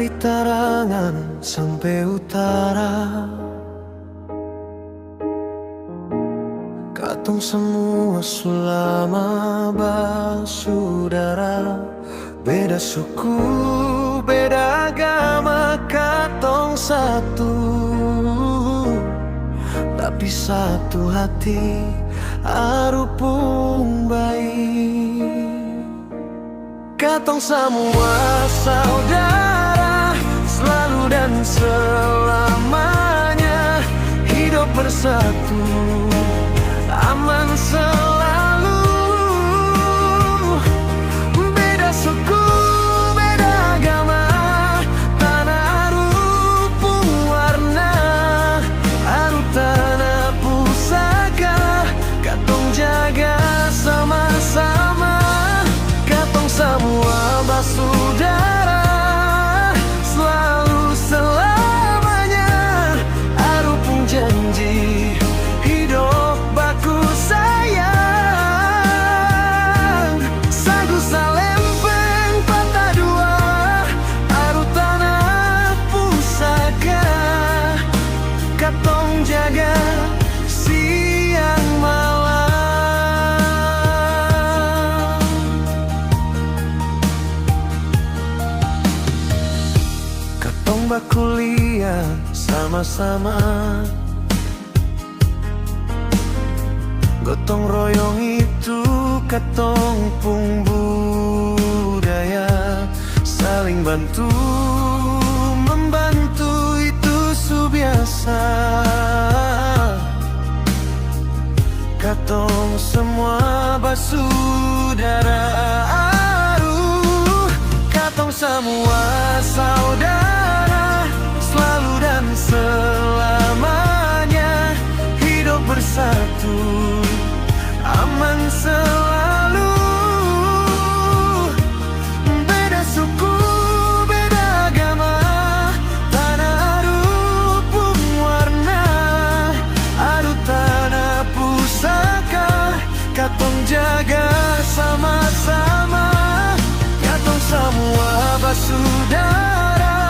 Dari Tarangan sampai utara, katong semua sulama basudara. Beda suku, beda agama, katong satu, tapi satu hati, arupung baik. Katong semua saudara, selalu dan selamanya, hidup bersatu, aman selalu. Beda suku, beda agama, tanah arupung warna, aru tanah pusaka, katong jaga sama-sama. Katong semua basudara, selalu selamanya, arupung janji, hidup baku sayang. Sagu salempeng patah dua, aru tanah pusaka, katong jaga siang malam. Katong bakuliah sama-sama, gotong royong itu katong pung budaya. Saling bantu membantu itu su biasa. Katong semua basudara, katong semua saudara, selalu dan selamanya, hidup bersatu, aman selalu. Beda suku, beda agama, tanah arupung warna, aru tanah pusaka, katong jaga sama-sama. Katong semua basudara,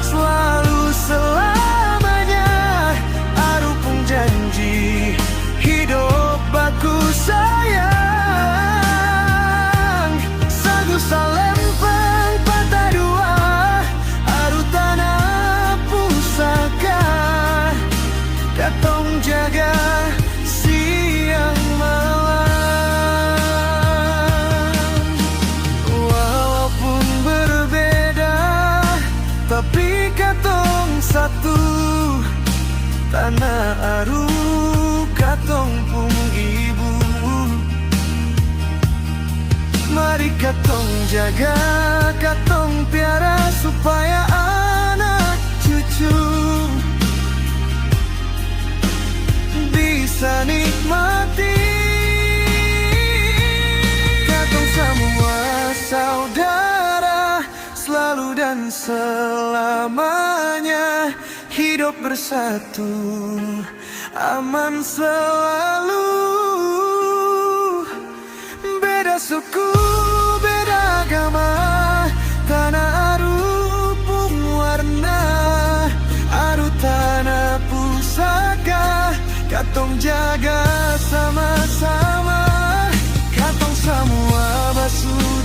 selalu selamanya, arupung janji, hidup baku sayang. Sagu salempeng patah dua, aru tanah pusaka, katong jaga siang malam. Walaupun berbeda, tapi katong satu, tanah aru katong pung ibu. Mari katong jaga, katong piara, supaya anak cucu bisa nikmati. Katong semua saudara, selalu dan selamanya, hidup bersatu, aman selalu. Beda suku, beda agama, tanah arupung warna, aru tanah pusaka, katong jaga sama-sama. Katong semua basudara,